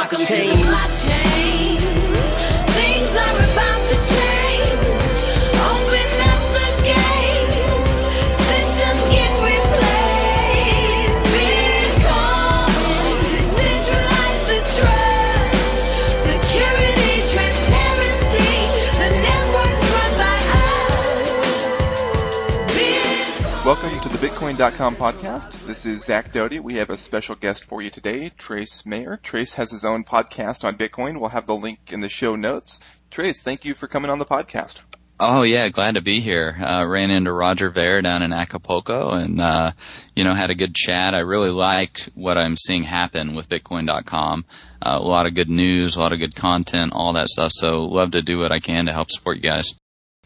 Welcome to the blockchain. Things are about to change. Open up the gates. Systems get replaced. Bitcoin, decentralize the trust. Security, transparency. The network's run by us. Bitcoin. Welcome to the Bitcoin.com podcast. This is Zach Doty. We have a special guest for you today, Trace Mayer. Trace has his own podcast on Bitcoin. We'll have the link in the show notes. Trace, thank you for coming on the podcast. Oh, yeah, glad to be here. Ran into Roger Ver down in Acapulco and, had a good chat. I really liked what I'm seeing happen with Bitcoin.com. A lot of good news, a lot of good content, all that stuff. So love to do what I can to help support you guys.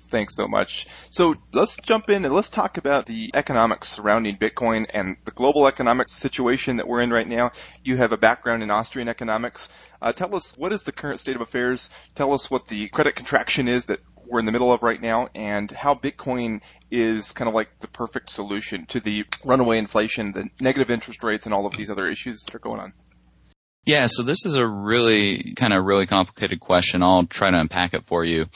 Thanks so much. So let's jump in and let's talk about the economics surrounding Bitcoin and the global economic situation that we're in right now. You have a background in Austrian economics. Tell us, what is the current state of affairs? Tell us what the credit contraction is that we're in the middle of right now, and how Bitcoin is kind of like the perfect solution to the runaway inflation, the negative interest rates, and all of these other issues that are going on. Yeah, so this is a really complicated question. I'll try to unpack it for you.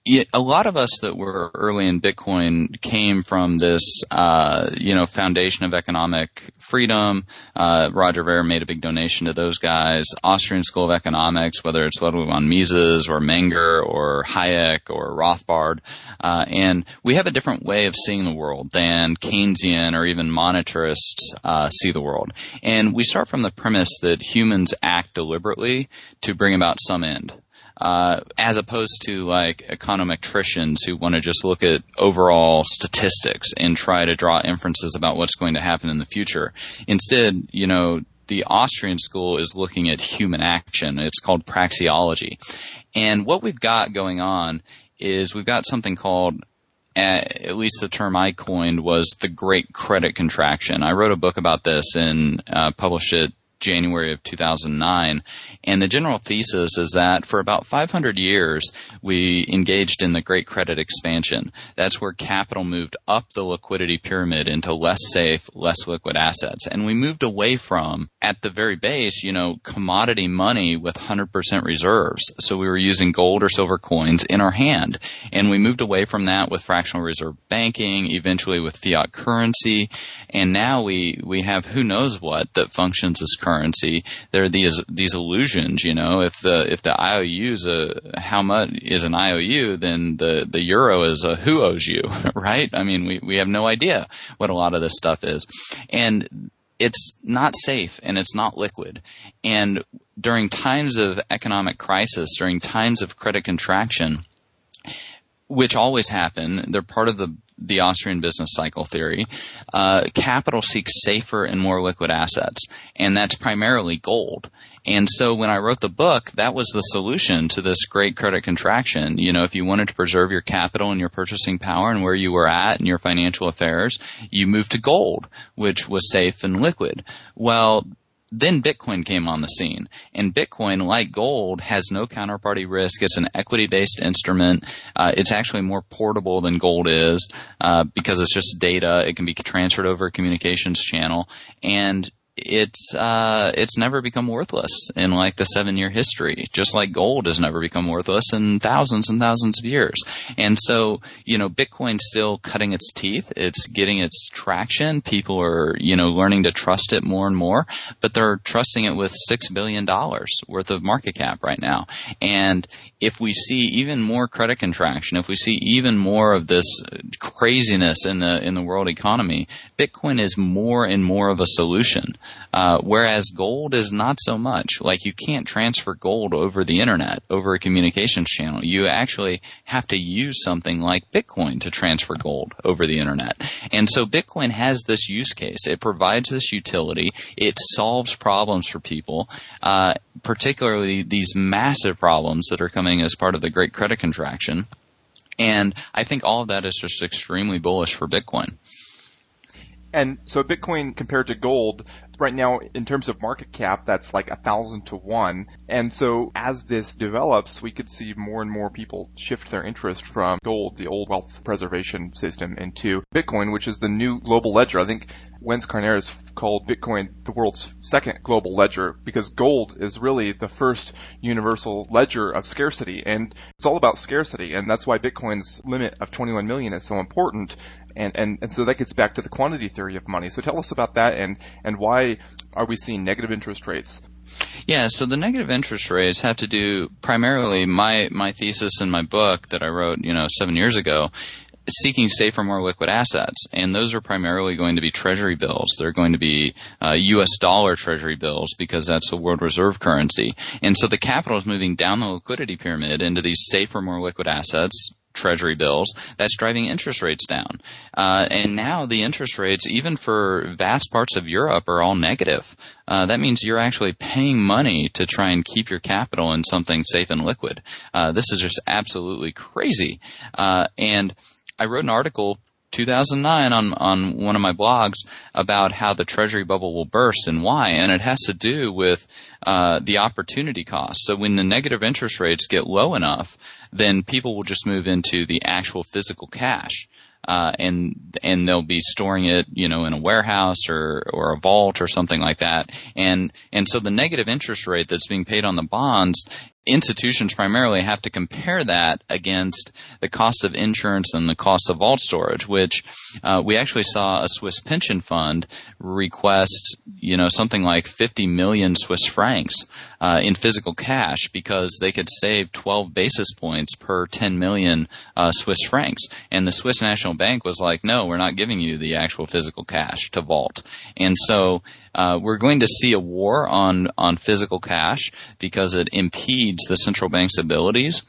Yeah, a lot of us that were early in Bitcoin came from this, foundation of economic freedom. Roger Ver made a big donation to those guys. Austrian School of Economics, whether it's Ludwig von Mises or Menger or Hayek or Rothbard. And we have a different way of seeing the world than Keynesian or even monetarists see the world. And we start from the premise that humans act deliberately to bring about some end. As opposed to like econometricians who want to just look at overall statistics and try to draw inferences about what's going to happen in the future. Instead, the Austrian school is looking at human action. It's called praxeology. And what we've got going on is we've got something called, at least the term I coined, was the Great Credit Contraction. I wrote a book about this and published it January of 2009. And the general thesis is that for about 500 years, we engaged in the Great Credit Expansion. That's where capital moved up the liquidity pyramid into less safe, less liquid assets. And we moved away from, at the very base, commodity money with 100% reserves. So we were using gold or silver coins in our hand. And we moved away from that with fractional reserve banking, eventually with fiat currency. And now we have who knows what that functions as currency. There are these illusions, if the IOU is how much is an IOU, then the euro is a who owes you, right? I mean, we have no idea what a lot of this stuff is. And it's not safe and it's not liquid. And during times of economic crisis, during times of credit contraction, which always happen, they're part of the Austrian business cycle theory, capital seeks safer and more liquid assets, and that's primarily gold. And so when I wrote the book, that was the solution to this great credit contraction. If you wanted to preserve your capital and your purchasing power and where you were at in your financial affairs, you moved to gold, which was safe and liquid. Well, then Bitcoin came on the scene, and Bitcoin, like gold, has no counterparty risk. It's an equity-based instrument. It's actually more portable than gold is because it's just data. It can be transferred over a communications channel, and it's never become worthless in like the 7-year history, just like gold has never become worthless in thousands and thousands of years. And so, Bitcoin's still cutting its teeth. It's getting its traction. People are, learning to trust it more and more, but they're trusting it with $6 billion worth of market cap right now. And if we see even more credit contraction, if we see even more of this craziness in the world economy, Bitcoin is more and more of a solution. Whereas gold is not so much. Like, you can't transfer gold over the internet, over a communications channel. You actually have to use something like Bitcoin to transfer gold over the internet. And so Bitcoin has this use case. It provides this utility. It solves problems for people, particularly these massive problems that are coming as part of the Great Credit Contraction. And I think all of that is just extremely bullish for Bitcoin. And so Bitcoin compared to gold, right now in terms of market cap, that's like 1,000 to 1. And so as this develops, we could see more and more people shift their interest from gold, the old wealth preservation system, into Bitcoin, which is the new global ledger. I think Wenz Carneras called Bitcoin the world's second global ledger, because gold is really the first universal ledger of scarcity, and it's all about scarcity, and that's why Bitcoin's limit of 21 million is so important, and so that gets back to the quantity theory of money. So tell us about that, and why are we seeing negative interest rates? Yeah, so the negative interest rates have to do primarily my thesis in my book that I wrote, 7 years ago, seeking safer, more liquid assets. And those are primarily going to be treasury bills. They're going to be U.S. dollar treasury bills, because that's the world reserve currency. And so the capital is moving down the liquidity pyramid into these safer, more liquid assets, treasury bills. That's driving interest rates down. And now the interest rates, even for vast parts of Europe, are all negative. That means you're actually paying money to try and keep your capital in something safe and liquid. This is just absolutely crazy. And I wrote an article 2009 on one of my blogs about how the treasury bubble will burst and why, and it has to do with the opportunity cost. So when the negative interest rates get low enough, then people will just move into the actual physical cash. And they'll be storing it, in a warehouse or a vault or something like that. And so the negative interest rate that's being paid on the bonds, institutions primarily have to compare that against the cost of insurance and the cost of vault storage, which we actually saw a Swiss pension fund request, something like 50 million Swiss francs in physical cash, because they could save 12 basis points per 10 million Swiss francs. And the Swiss National Bank was like, no, we're not giving you the actual physical cash to vault. And so we're going to see a war on physical cash, because it impedes the central bank's abilities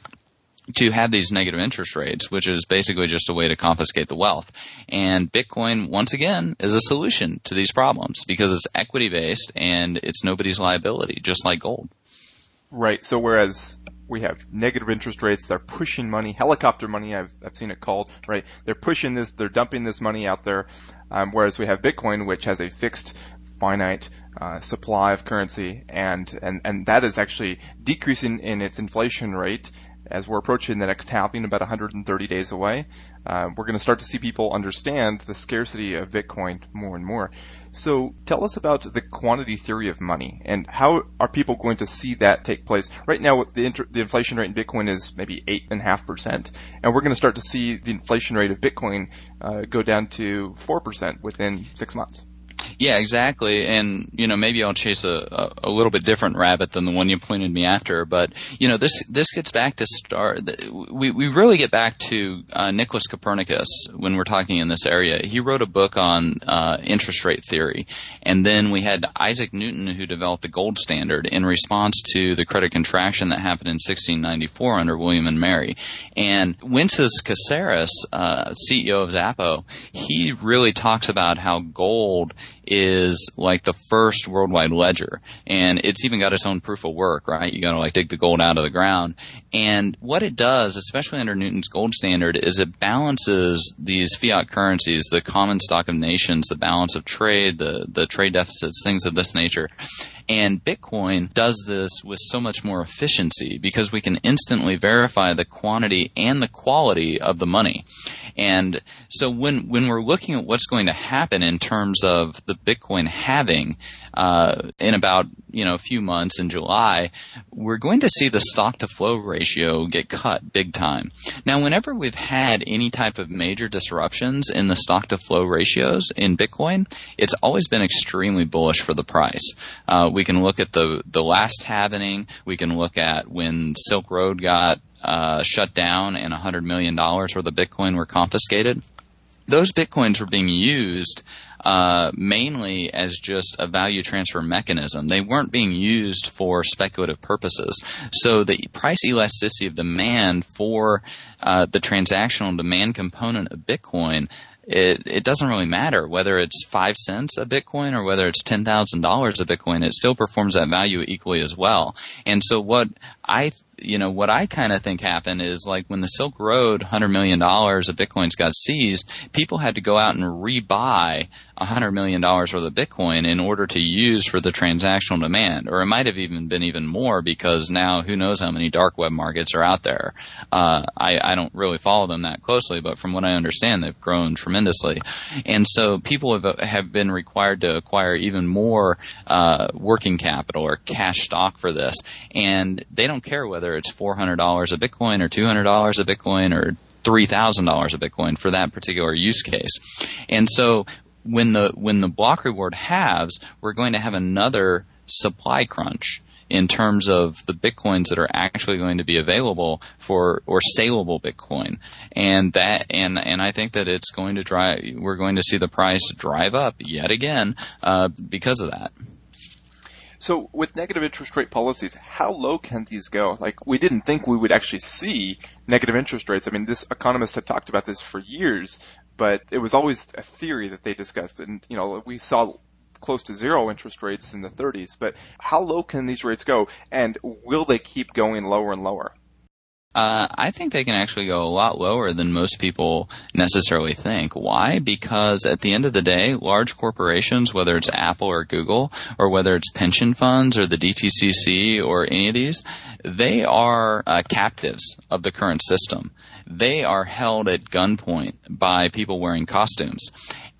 to have these negative interest rates, which is basically just a way to confiscate the wealth. And Bitcoin, once again, is a solution to these problems, because it's equity-based and it's nobody's liability, just like gold. Right. So whereas we have negative interest rates, they're pushing money, helicopter money, I've seen it called, right? They're pushing this, they're dumping this money out there, whereas we have Bitcoin, which has a fixed, finite supply of currency, and that is actually decreasing in its inflation rate as we're approaching the next halving, about 130 days away. We're going to start to see people understand the scarcity of Bitcoin more and more. So tell us about the quantity theory of money, and how are people going to see that take place? Right now, the inflation rate in Bitcoin is maybe 8.5%, and we're going to start to see the inflation rate of Bitcoin go down to 4% within 6 months. Yeah, exactly. And, maybe I'll chase a little bit different rabbit than the one you pointed me after. But, this gets back to we really get back to Nicholas Copernicus when we're talking in this area. He wrote a book on interest rate theory. And then we had Isaac Newton, who developed the gold standard in response to the credit contraction that happened in 1694 under William and Mary. And Wences Caceres, CEO of Zappo, he really talks about how gold is like the first worldwide ledger, and it's even got its own proof of work, right? You got to dig the gold out of the ground. And what it does, especially under Newton's gold standard, is it balances these fiat currencies, the common stock of nations, the balance of trade, the trade deficits, things of this nature. And Bitcoin does this with so much more efficiency, because we can instantly verify the quantity and the quality of the money. And so when we're looking at what's going to happen in terms of the Bitcoin halving in about a few months in July, we're going to see the stock to flow ratio get cut big time. Now, whenever we've had any type of major disruptions in the stock to flow ratios in Bitcoin, it's always been extremely bullish for the price. We can look at the last halving. We can look at when Silk Road got shut down and $100 million worth of Bitcoin were confiscated. Those Bitcoins were being used mainly as just a value transfer mechanism. They weren't being used for speculative purposes. So the price elasticity of demand for the transactional demand component of Bitcoin, it doesn't really matter whether it's 5 cents a Bitcoin or whether it's $10,000 a Bitcoin. It still performs that value equally as well. And so what I what I kind of think happened is like when the Silk Road $100 million of Bitcoins got seized, people had to go out and rebuy $100 million worth of Bitcoin in order to use for the transactional demand. Or it might have even been even more because now who knows how many dark web markets are out there. I don't really follow them that closely, but from what I understand, they've grown tremendously. And so people have been required to acquire even more working capital or cash stock for this. And they don't care whether it's $400 a Bitcoin or $200 a Bitcoin or $3,000 a Bitcoin for that particular use case. And so when the block reward halves, we're going to have another supply crunch in terms of the Bitcoins that are actually going to be available for or saleable Bitcoin. And I think that it's going to we're going to see the price drive up yet again because of that. So with negative interest rate policies, how low can these go? Like, we didn't think we would actually see negative interest rates. I mean, this economists have talked about this for years, but it was always a theory that they discussed. And, we saw close to zero interest rates in the 30s. But how low can these rates go? And will they keep going lower and lower? I think they can actually go a lot lower than most people necessarily think. Why? Because at the end of the day, large corporations, whether it's Apple or Google, or whether it's pension funds or the DTCC or any of these, they are captives of the current system. They are held at gunpoint by people wearing costumes.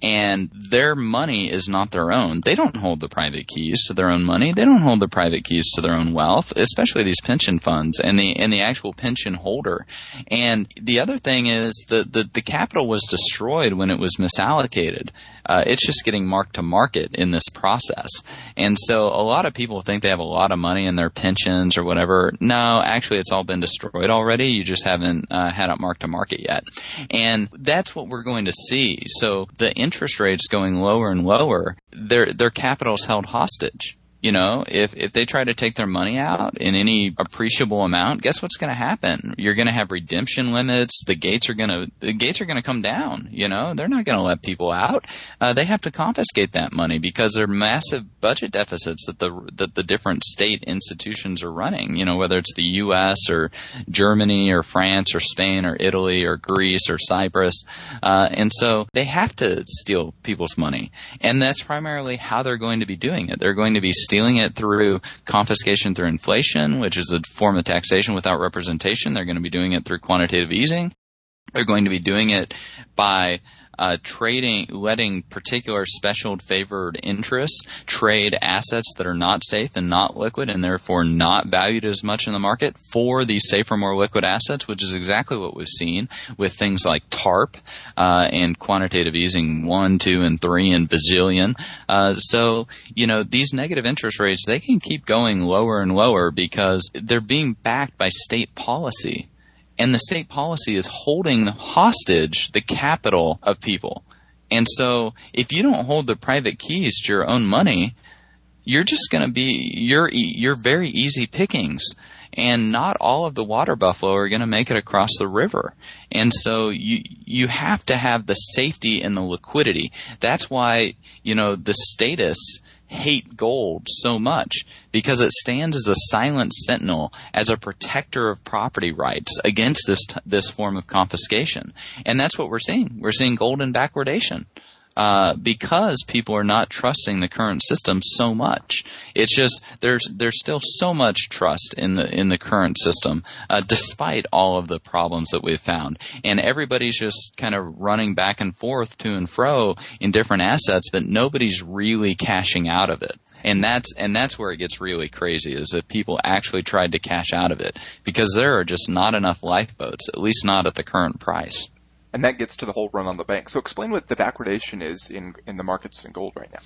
And their money is not their own. They don't hold the private keys to their own money. They don't hold the private keys to their own wealth, especially these pension funds and the actual pension holder. And the other thing is the capital was destroyed when it was misallocated. It's just getting marked to market in this process. And so a lot of people think they have a lot of money in their pensions or whatever. No, actually it's all been destroyed already. You just haven't had it marked to market yet. And that's what we're going to see. So the interest rates going lower and lower, their capital is held hostage. If they try to take their money out in any appreciable amount, guess what's going to happen? You're going to have redemption limits. The gates are going to come down. They're not going to let people out. They have to confiscate that money because there are massive budget deficits that the different state institutions are running. Whether it's the U.S. or Germany or France or Spain or Italy or Greece or Cyprus, and so they have to steal people's money, and that's primarily how they're going to be doing it. They're going to be stealing it through confiscation through inflation, which is a form of taxation without representation. They're going to be doing it through quantitative easing. They're going to be doing it by letting particular special favored interests trade assets that are not safe and not liquid and therefore not valued as much in the market for these safer, more liquid assets, which is exactly what we've seen with things like TARP and quantitative easing 1, 2, and 3 and bazillion. So these negative interest rates, they can keep going lower and lower because they're being backed by state policy. And the state policy is holding hostage the capital of people. And so if you don't hold the private keys to your own money, you're just going to be you're very easy pickings. And not all of the water buffalo are going to make it across the river. And so you have to have the safety and the liquidity. That's why, the statists hate gold so much, because it stands as a silent sentinel, as a protector of property rights against this form of confiscation. And that's what we're seeing. We're seeing gold in backwardation. Because people are not trusting the current system so much. It's just there's still so much trust in the current system, despite all of the problems that we've found. And everybody's just kind of running back and forth to and fro in different assets, but nobody's really cashing out of it. And that's where it gets really crazy, is that people actually tried to cash out of it because there are just not enough lifeboats, at least not at the current price. And that gets to the whole run on the bank. So explain what the backwardation is in the markets in gold right now.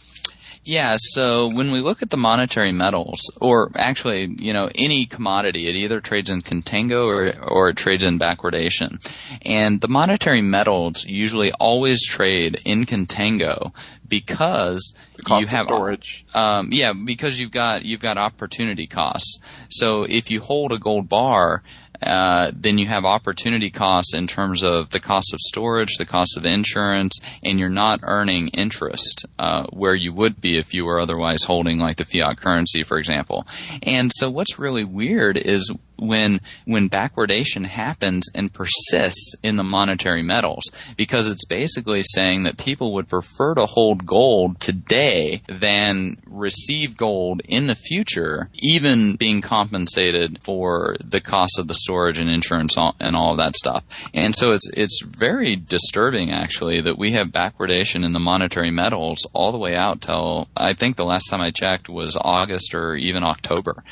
Yeah, so when we look at the monetary metals, or actually, any commodity, it either trades in contango or it trades in backwardation. And the monetary metals usually always trade in contango because you have storage. Because you've got opportunity costs. So if you hold a gold bar, then you have opportunity costs in terms of the cost of storage, the cost of insurance, and you're not earning interest where you would be if you were otherwise holding like the fiat currency, for example. And so what's really weird is when backwardation happens and persists in the monetary metals, because it's basically saying that people would prefer to hold gold today than receive gold in the future, even being compensated for the cost of the storage and insurance and all of that stuff. And so it's very disturbing, actually, that we have backwardation in the monetary metals all the way out till, I think the last time I checked was August or even October.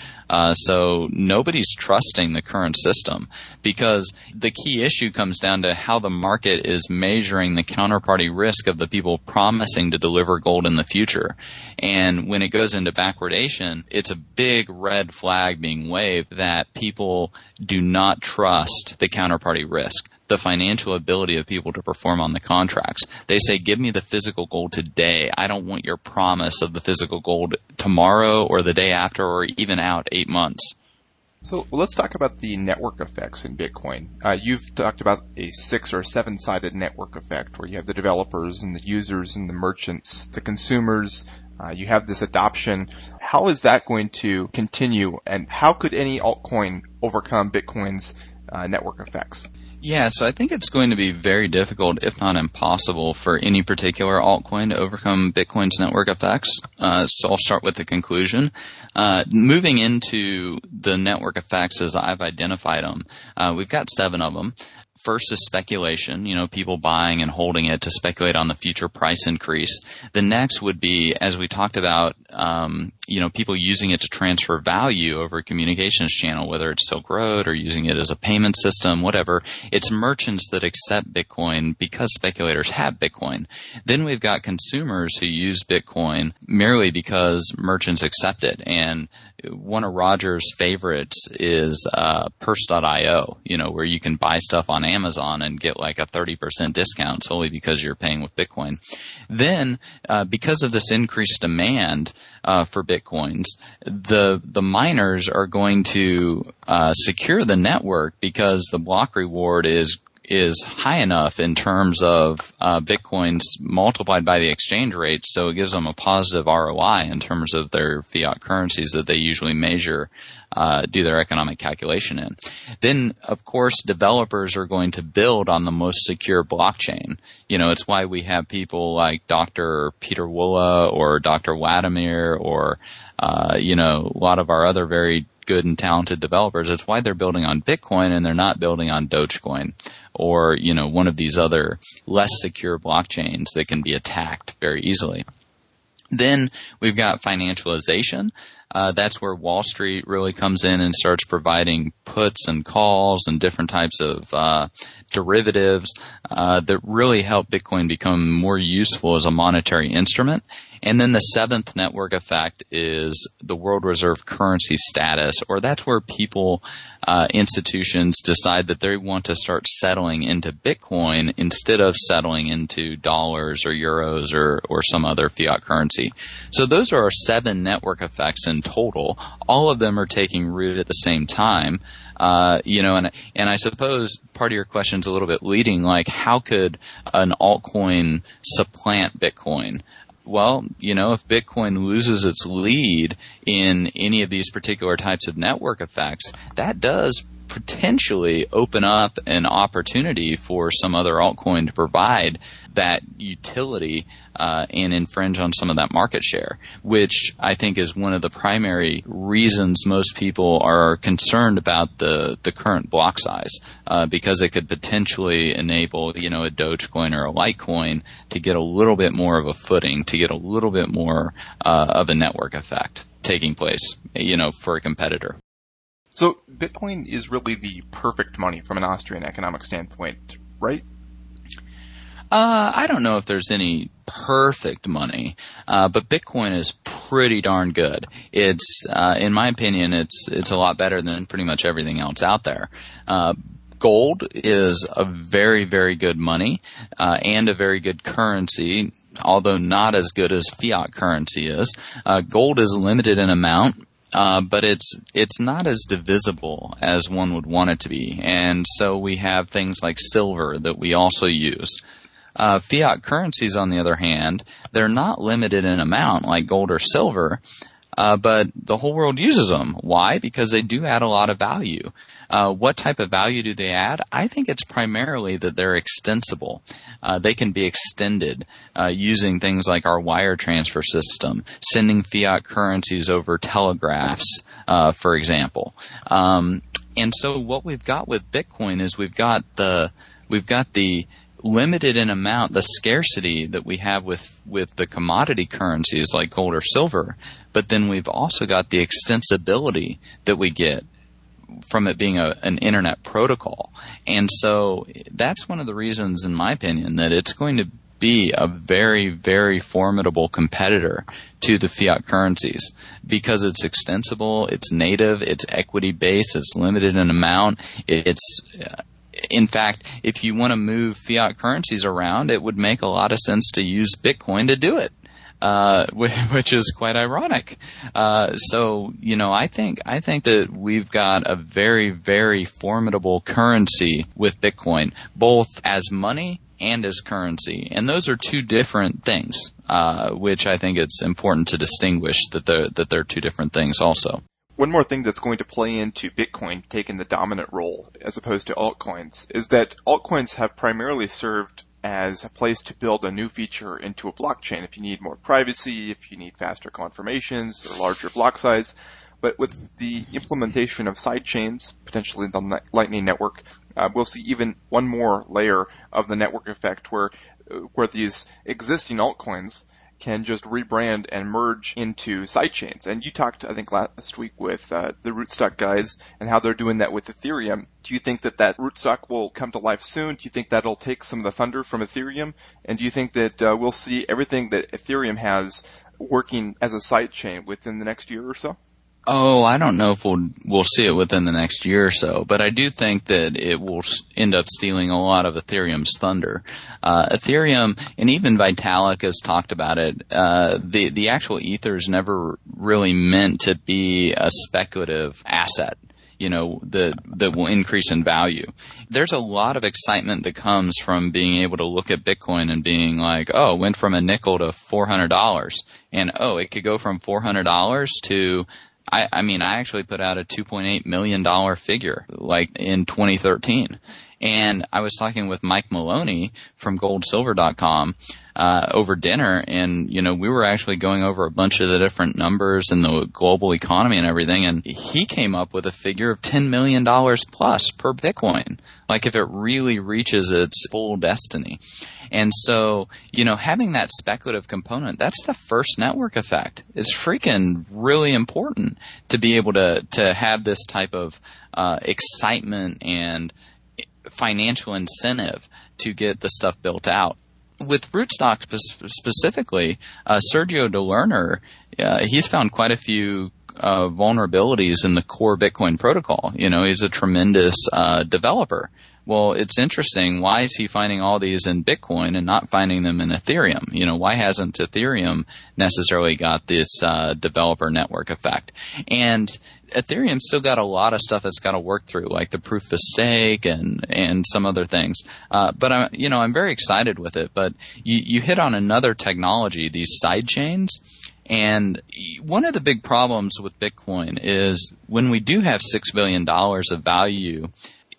So nobody's trusting the current system, because the key issue comes down to how the market is measuring the counterparty risk of the people promising to deliver gold in the future. And when it goes into backwardation, it's a big red flag being waved that people do not trust the counterparty risk, the financial ability of people to perform on the contracts. They say, give me the physical gold today. I don't want your promise of the physical gold tomorrow or the day after or even out 8 months. So let's talk about the network effects in Bitcoin. You've talked about a 6 or 7-sided network effect where you have the developers and the users and the merchants, the consumers. You have this adoption. How is that going to continue, and how could any altcoin overcome Bitcoin's network effects? Yeah, so I think it's going to be very difficult, if not impossible, for any particular altcoin to overcome Bitcoin's network effects. So I'll start with the conclusion. Moving into the network effects as I've identified them, we've got 7 of them. First is speculation, people buying and holding it to speculate on the future price increase. The next would be, as we talked about, people using it to transfer value over a communications channel, whether it's Silk Road or using it as a payment system, whatever. It's merchants that accept Bitcoin because speculators have Bitcoin. Then we've got consumers who use Bitcoin merely because merchants accept it. And one of Roger's favorites is Purse.io, where you can buy stuff on Amazon and get like a 30% discount solely because you're paying with Bitcoin. Then, because of this increased demand for Bitcoins, the miners are going to secure the network because the block reward is high enough in terms of Bitcoins multiplied by the exchange rate, so it gives them a positive ROI in terms of their fiat currencies that they usually measure, do their economic calculation in. Then, of course, developers are going to build on the most secure blockchain. It's why we have people like Dr. Peter Woola or Dr. Vladimir or, a lot of our other very good and talented developers. It's why they're building on Bitcoin and they're not building on Dogecoin or, one of these other less secure blockchains that can be attacked very easily. Then we've got financialization. That's where Wall Street really comes in and starts providing puts and calls and different types of derivatives that really help Bitcoin become more useful as a monetary instrument. And then the 7th network effect is the world reserve currency status, or that's where people, institutions decide that they want to start settling into Bitcoin instead of settling into dollars or euros or some other fiat currency. So those are our 7 network effects in total. All of them are taking root at the same time. And I suppose part of your question is a little bit leading, like how could an altcoin supplant Bitcoin? Well, if Bitcoin loses its lead in any of these particular types of network effects, that does potentially open up an opportunity for some other altcoin to provide that utility and infringe on some of that market share, which I think is one of the primary reasons most people are concerned about the current block size, because it could potentially enable, a Dogecoin or a Litecoin to get a little bit more of a footing, to get a little bit more of a network effect taking place, for a competitor. So Bitcoin is really the perfect money from an Austrian economic standpoint, right? I don't know if there's any perfect money, but Bitcoin is pretty darn good. It's, in my opinion, it's a lot better than pretty much everything else out there. Gold is a very, very good money, and a very good currency, although not as good as fiat currency is. Gold is limited in amount. But it's not as divisible as one would want it to be. And so we have things like silver that we also use. Fiat currencies, on the other hand, they're not limited in amount like gold or silver, but the whole world uses them. Why? Because they do add a lot of value. What type of value do they add? I think it's primarily that they're extensible. They can be extended using things like our wire transfer system, sending fiat currencies over telegraphs, for example. And so what we've got with Bitcoin is we've got the limited in amount, the scarcity that we have with the commodity currencies like gold or silver, but then we've also got the extensibility that we get from it being an internet protocol. And so that's one of the reasons, in my opinion, that it's going to be a very, very formidable competitor to the fiat currencies because it's extensible, it's native, it's equity-based, it's limited in amount. In fact, if you want to move fiat currencies around, it would make a lot of sense to use Bitcoin to do it. Which is quite ironic. So, I think that we've got a very, very formidable currency with Bitcoin, both as money and as currency. And those are two different things, which I think it's important to distinguish that they're two different things also. One more thing that's going to play into Bitcoin taking the dominant role as opposed to altcoins is that altcoins have primarily served as a place to build a new feature into a blockchain if you need more privacy, if you need faster confirmations or larger block size. But with the implementation of sidechains, potentially the Lightning Network, we'll see even one more layer of the network effect where these existing altcoins can just rebrand and merge into sidechains. And you talked, I think, last week with the rootstock guys and how they're doing that with Ethereum. Do you think that rootstock will come to life soon? Do you think that'll take some of the thunder from Ethereum? And do you think that we'll see everything that Ethereum has working as a sidechain within the next year or so? Oh, I don't know if we'll see it within the next year or so, but I do think that it will end up stealing a lot of Ethereum's thunder. Ethereum, and even Vitalik has talked about it, the actual Ether is never really meant to be a speculative asset, that will increase in value. There's a lot of excitement that comes from being able to look at Bitcoin and being like, oh, it went from a nickel to $400, and oh, it could go from $400 to I actually put out a $2.8 million figure, like in 2013. And I was talking with Mike Maloney from goldsilver.com over dinner, and, we were actually going over a bunch of the different numbers in the global economy and everything, and he came up with a figure of $10 million plus per Bitcoin, like if it really reaches its full destiny. And so, having that speculative component, that's the first network effect. It's freaking really important to be able to have this type of excitement and financial incentive to get the stuff built out. With rootstock specifically, Sergio de Lerner, he's found quite a few vulnerabilities in the core Bitcoin protocol. He's a tremendous developer. Well, it's interesting. Why is he finding all these in Bitcoin and not finding them in Ethereum? Why hasn't Ethereum necessarily got this developer network effect? And Ethereum's still got a lot of stuff it's got to work through, like the proof of stake and some other things. But I'm very excited with it. But you hit on another technology, these side chains. And one of the big problems with Bitcoin is when we do have $6 billion of value,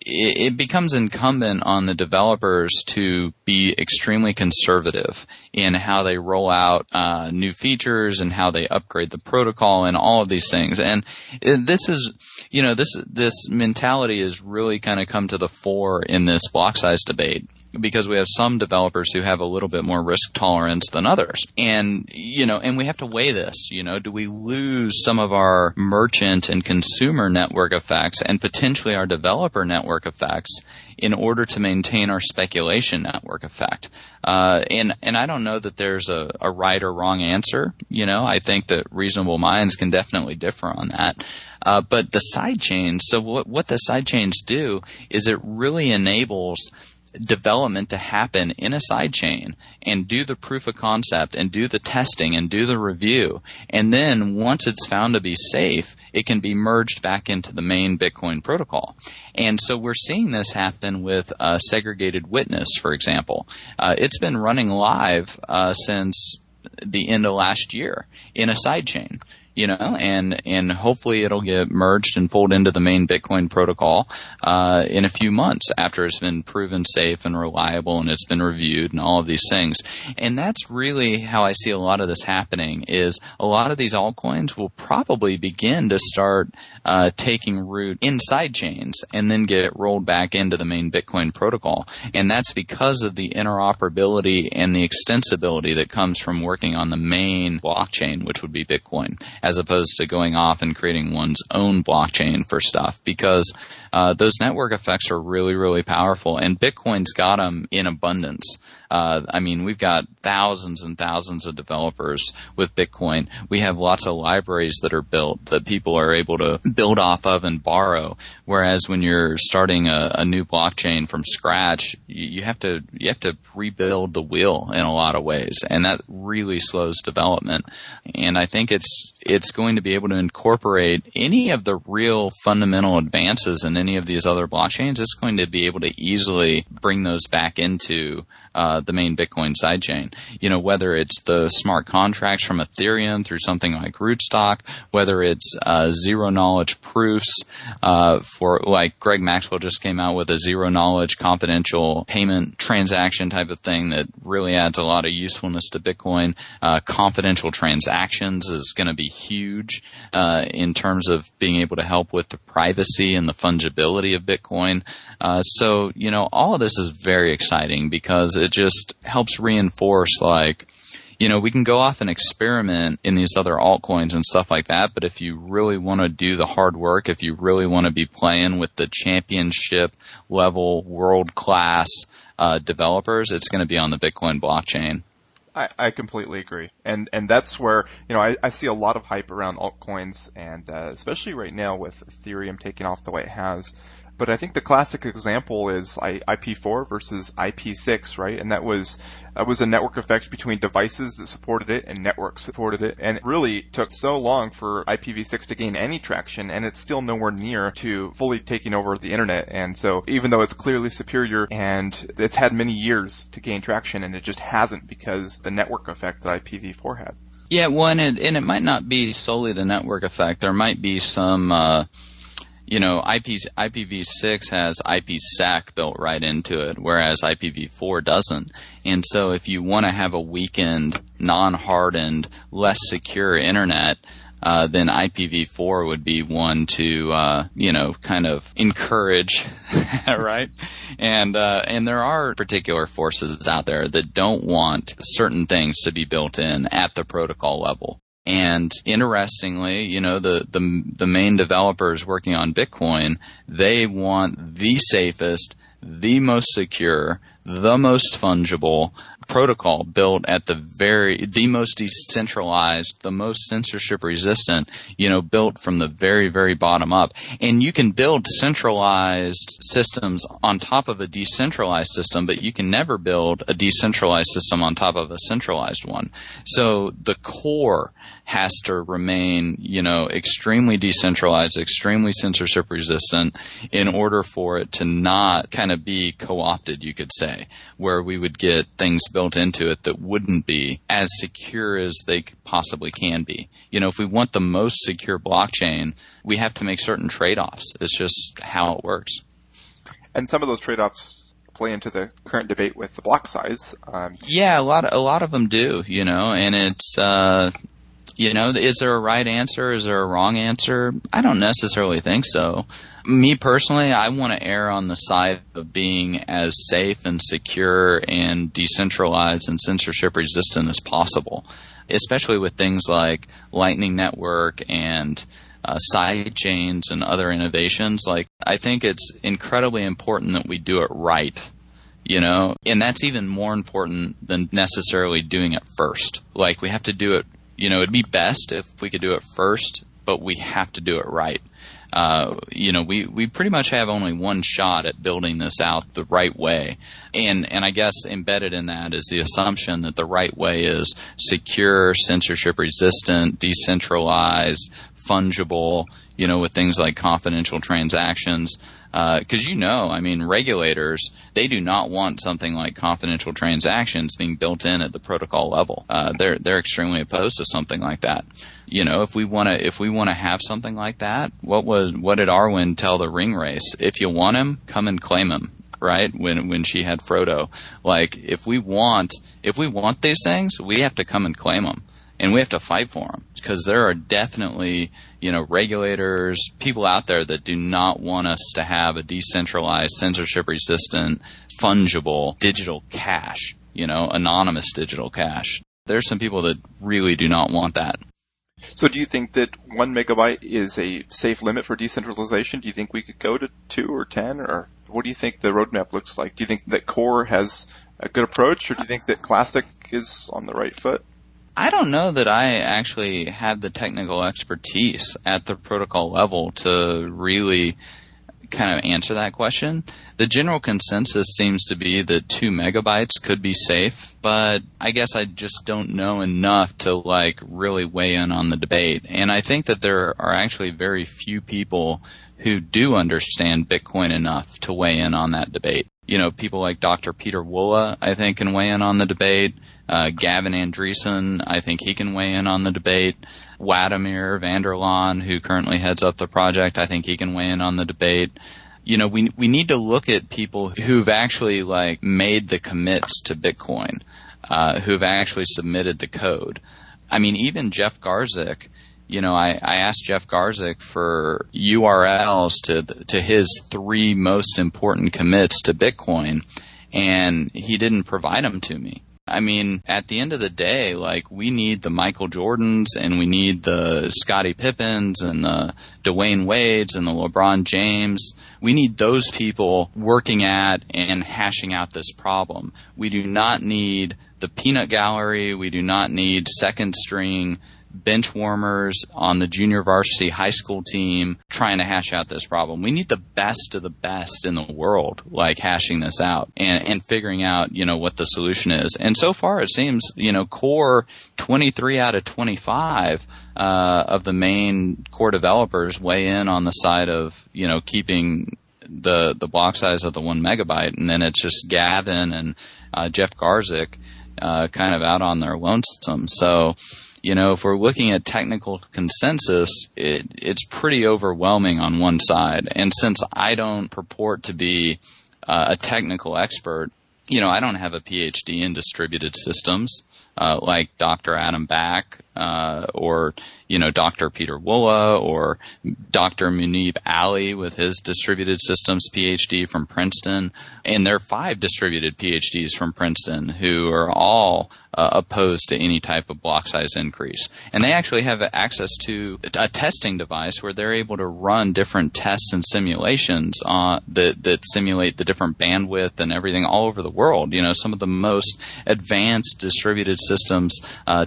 it becomes incumbent on the developers to be extremely conservative in how they roll out new features and how they upgrade the protocol and all of these things. And this is, this mentality has really kind of come to the fore in this block size debate, because we have some developers who have a little bit more risk tolerance than others. And, and we have to weigh this, do we lose some of our merchant and consumer network effects and potentially our developer network effects in order to maintain our speculation network effect? And I don't know that there's a right or wrong answer. I think that reasonable minds can definitely differ on that. But the side chains, so what the side chains do is it really enables development to happen in a sidechain and do the proof of concept and do the testing and do the review. And then once it's found to be safe, it can be merged back into the main Bitcoin protocol. And so we're seeing this happen with segregated witness, for example. It's been running live since the end of last year in a sidechain. and hopefully it'll get merged and fold into the main Bitcoin protocol in a few months after it's been proven safe and reliable and it's been reviewed and all of these things. And that's really how I see a lot of this happening, is a lot of these altcoins will probably begin to start taking root in side chains and then get rolled back into the main Bitcoin protocol. And that's because of the interoperability and the extensibility that comes from working on the main blockchain, which would be Bitcoin, as opposed to going off and creating one's own blockchain for stuff, because those network effects are really, really powerful, and Bitcoin's got them in abundance. We've got thousands and thousands of developers with Bitcoin. We have lots of libraries that are built that people are able to build off of and borrow. Whereas when you're starting a new blockchain from scratch, you have to rebuild the wheel in a lot of ways, and that really slows development. And I think it's going to be able to incorporate any of the real fundamental advances in any of these other blockchains. It's going to be able to easily bring those back into the main Bitcoin sidechain. Whether it's the smart contracts from Ethereum through something like Rootstock, whether it's zero knowledge proofs for, like, Greg Maxwell just came out with a zero knowledge confidential payment transaction type of thing that really adds a lot of usefulness to Bitcoin. Confidential transactions is going to be huge in terms of being able to help with the privacy and the fungibility of Bitcoin. So all of this is very exciting because it just helps reinforce, we can go off and experiment in these other altcoins and stuff like that, but if you really want to do the hard work, if you really want to be playing with the championship level world-class developers, it's going to be on the Bitcoin blockchain. I completely agree. And that's where, I see a lot of hype around altcoins, and especially right now with Ethereum taking off the way it has. But I think the classic example is IP4 versus IP6, right? And that was a network effect between devices that supported it and networks supported it. And it really took so long for IPv6 to gain any traction, and it's still nowhere near to fully taking over the internet. And so even though it's clearly superior and it's had many years to gain traction, and it just hasn't because the network effect that IPv4 had. Yeah, well, and it might not be solely the network effect. There might be some IPv6 has IPsec built right into it, whereas IPv4 doesn't. And so if you want to have a weakened, non-hardened, less secure internet, then IPv4 would be one to, kind of encourage, right? And there are particular forces out there that don't want certain things to be built in at the protocol level. And interestingly, the main developers working on Bitcoin, they want the safest, the most secure, the most fungible protocol built at the most decentralized, the most censorship resistant, built from the very, very bottom up. And you can build centralized systems on top of a decentralized system, but you can never build a decentralized system on top of a centralized one. So the core has to remain, extremely decentralized, extremely censorship resistant in order for it to not kind of be co-opted, you could say, where we would get things built into it that wouldn't be as secure as they possibly can be. If we want the most secure blockchain, we have to make certain trade-offs. It's just how it works. And some of those trade-offs play into the current debate with the block size. Yeah, a lot of them do, and it's, is there a right answer? Is there a wrong answer? I don't necessarily think so. Me personally, I want to err on the side of being as safe and secure and decentralized and censorship resistant as possible, especially with things like Lightning Network and side chains and other innovations. I think it's incredibly important that we do it right, and that's even more important than necessarily doing it first. We have to do it, it'd be best if we could do it first, but we have to do it right. We pretty much have only one shot at building this out the right way. And I guess embedded in that is the assumption that the right way is secure, censorship resistant, decentralized, fungible, with things like confidential transactions. Because regulators, they do not want something like confidential transactions being built in at the protocol level. They're extremely opposed to something like that. If we want to have something like that, what did Arwen tell the ring race? If you want him, come and claim him. Right? When she had Frodo, like if we want these things, we have to come and claim them, and we have to fight for them, because there are definitely regulators, people out there that do not want us to have a decentralized, censorship-resistant, fungible digital cash, anonymous digital cash. There's some people that really do not want that. So do you think that 1 megabyte is a safe limit for decentralization? Do you think we could go to 2 or 10, or what do you think the roadmap looks like? Do you think that Core has a good approach, or do you think that Classic is on the right foot? I don't know that I actually have the technical expertise at the protocol level to really kind of answer that question. The general consensus seems to be that 2 megabytes could be safe, but I guess I just don't know enough to really weigh in on the debate. And I think that there are actually very few people who do understand Bitcoin enough to weigh in on that debate. People like Dr. Peter Wulla, I think, can weigh in on the debate. Gavin Andreessen, I think he can weigh in on the debate. Vladimir Vanderlaan, who currently heads up the project, I think he can weigh in on the debate. We need to look at people who've actually made the commits to Bitcoin, who've actually submitted the code. Even Jeff Garzik, I asked Jeff Garzik for URLs to his 3 most important commits to Bitcoin, and he didn't provide them to me. At the end of the day, we need the Michael Jordans, and we need the Scottie Pippens and the Dwayne Wades and the LeBron James. We need those people working at and hashing out this problem. We do not need the peanut gallery. We do not need second string bench warmers on the junior varsity high school team trying to hash out this problem. We need the best of the best in the world, hashing this out and figuring out, what the solution is. And so far it seems, core 23 out of 25 of the main core developers weigh in on the side of, keeping the block size of the 1 megabyte. And then it's just Gavin and Jeff Garzik kind of out on their lonesome. So, if we're looking at technical consensus, it's pretty overwhelming on one side. And since I don't purport to be a technical expert, I don't have a PhD in distributed systems like Dr. Adam Back or, Dr. Peter Wulla or Dr. Munib Ali with his distributed systems PhD from Princeton. And there are 5 distributed PhDs from Princeton who are all opposed to any type of block size increase. And they actually have access to a testing device where they're able to run different tests and simulations that simulate the different bandwidth and everything all over the world. Some of the most advanced distributed systems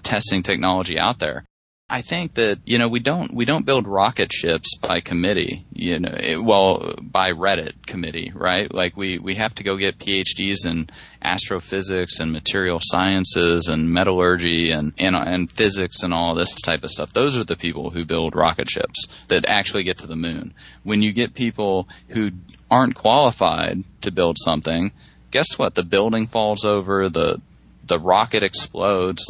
testing technology out there. I think that, we don't build rocket ships by committee, by Reddit committee, right? We have to go get PhDs in astrophysics and material sciences and metallurgy and physics and all this type of stuff. Those are the people who build rocket ships that actually get to the moon. When you get people who aren't qualified to build something, guess what? The building falls over, the rocket explodes,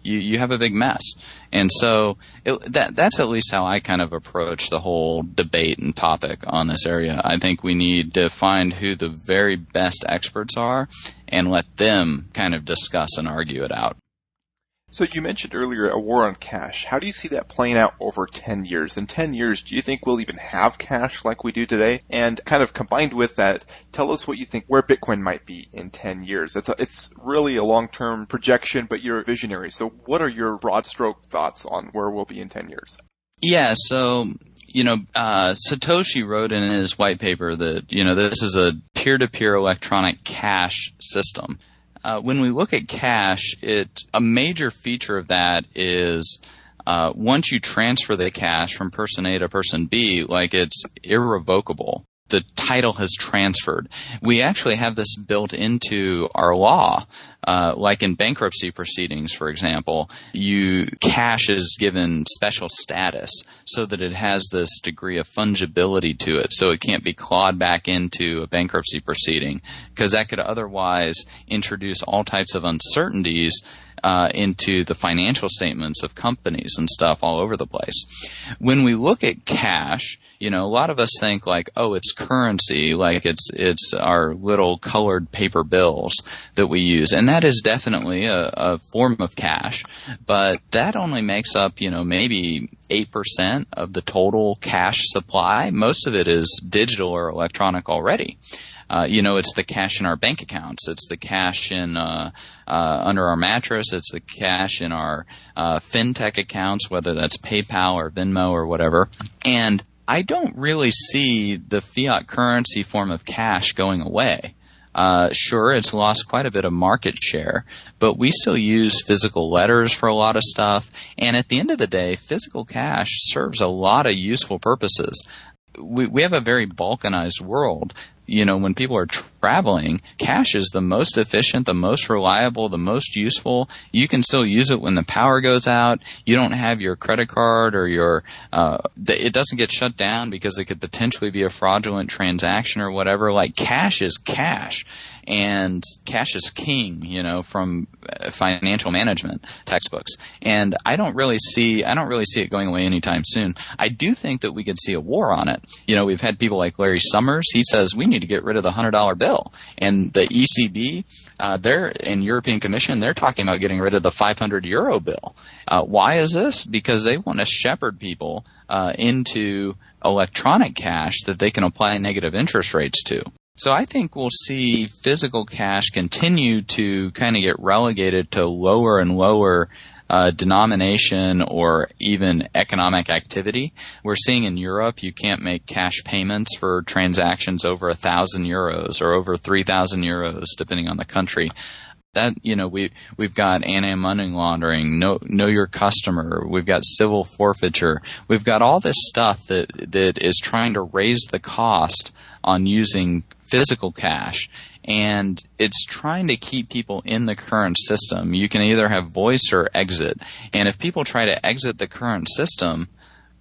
you have a big mess. And so that's at least how I kind of approach the whole debate and topic on this area. I think we need to find who the very best experts are and let them kind of discuss and argue it out. So you mentioned earlier a war on cash. How do you see that playing out over 10 years? In 10 years, do you think we'll even have cash like we do today? And kind of combined with that, tell us what you think where Bitcoin might be in 10 years. It's really a long-term projection, but you're a visionary. So what are your broad stroke thoughts on where we'll be in 10 years? Yeah, so Satoshi wrote in his white paper that, this is a peer-to-peer electronic cash system. When we look at cash, a major feature of that is once you transfer the cash from person A to person B, it's irrevocable. the title has transferred. We actually have this built into our law, like in bankruptcy proceedings, for example. Cash is given special status so that it has this degree of fungibility to it, so it can't be clawed back into a bankruptcy proceeding, because that could otherwise introduce all types of uncertainties into the financial statements of companies and stuff all over the place. When we look at cash, a lot of us think like, oh, it's currency, like it's our little colored paper bills that we use. And that is definitely a form of cash, but that only makes up, maybe 8% of the total cash supply. Most of it is digital or electronic already. It's the cash in our bank accounts. It's the cash in under our mattress. It's the cash in our fintech accounts, whether that's PayPal or Venmo or whatever. And I don't really see the fiat currency form of cash going away. Sure, it's lost quite a bit of market share, but we still use physical letters for a lot of stuff. And at the end of the day, physical cash serves a lot of useful purposes. We have a very balkanized world. When people are traveling, cash is the most efficient, the most reliable, the most useful. You can still use it when the power goes out. You don't have your credit card or it doesn't get shut down because it could potentially be a fraudulent transaction or whatever. Like, cash is cash. And cash is king, from financial management textbooks. And I don't really see it going away anytime soon. I do think that we could see a war on it. We've had people like Larry Summers. He says we need to get rid of the $100 bill. And the ECB, and European Commission, they're talking about getting rid of the 500 euro bill. Why is this? Because they want to shepherd people into electronic cash that they can apply negative interest rates to. So I think we'll see physical cash continue to kind of get relegated to lower and lower denomination or even economic activity. We're seeing in Europe you can't make cash payments for transactions over 1,000 euros or over 3,000 euros, depending on the country. That, we've got anti-money laundering, know your customer, we've got civil forfeiture, we've got all this stuff that is trying to raise the cost on using physical cash, and it's trying to keep people in the current system. You can either have voice or exit, and if people try to exit the current system,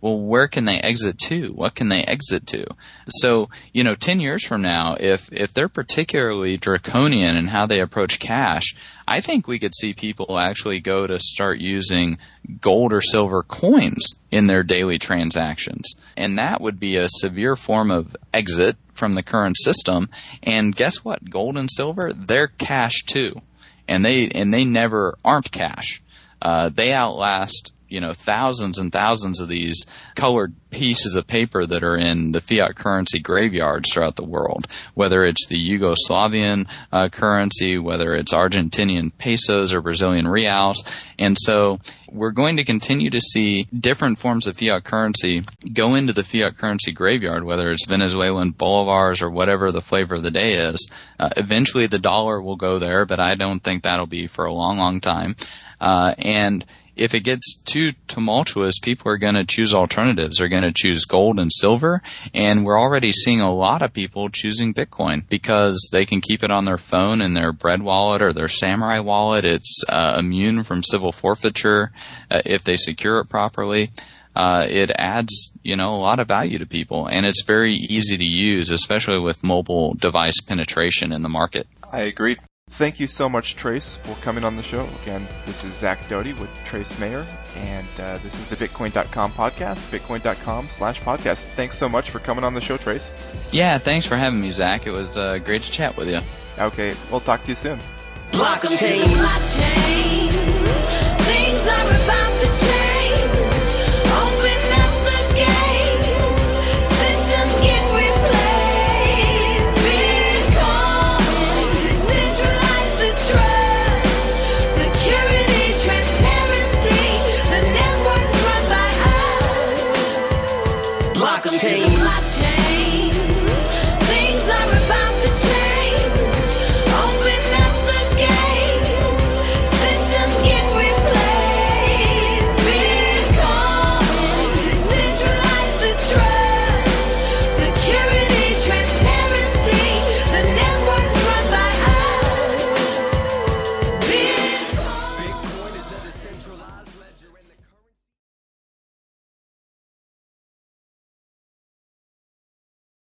well, where can they exit to? What can they exit to? So, 10 years from now, if they're particularly draconian in how they approach cash, I think we could see people actually go to start using gold or silver coins in their daily transactions. And that would be a severe form of exit from the current system. And guess what? Gold and silver, they're cash too. And they never aren't cash. They outlast thousands and thousands of these colored pieces of paper that are in the fiat currency graveyards throughout the world, whether it's the Yugoslavian currency, whether it's Argentinian pesos or Brazilian reals. And so we're going to continue to see different forms of fiat currency go into the fiat currency graveyard, whether it's Venezuelan bolivars or whatever the flavor of the day is. Eventually the dollar will go there, but I don't think that'll be for a long, long time. And if it gets too tumultuous, people are going to choose alternatives. They're going to choose gold and silver, and we're already seeing a lot of people choosing Bitcoin because they can keep it on their phone in their Bread wallet or their Samurai wallet. It's immune from civil forfeiture if they secure it properly. It adds, a lot of value to people, and it's very easy to use, especially with mobile device penetration in the market. I agree. Thank you so much, Trace, for coming on the show. Again, this is Zach Doty with Trace Mayer, and this is the Bitcoin.com podcast, Bitcoin.com/podcast. Thanks so much for coming on the show, Trace. Yeah, thanks for having me, Zach. It was great to chat with you. Okay, we'll talk to you soon. Block 'em till you blockchain. Things are about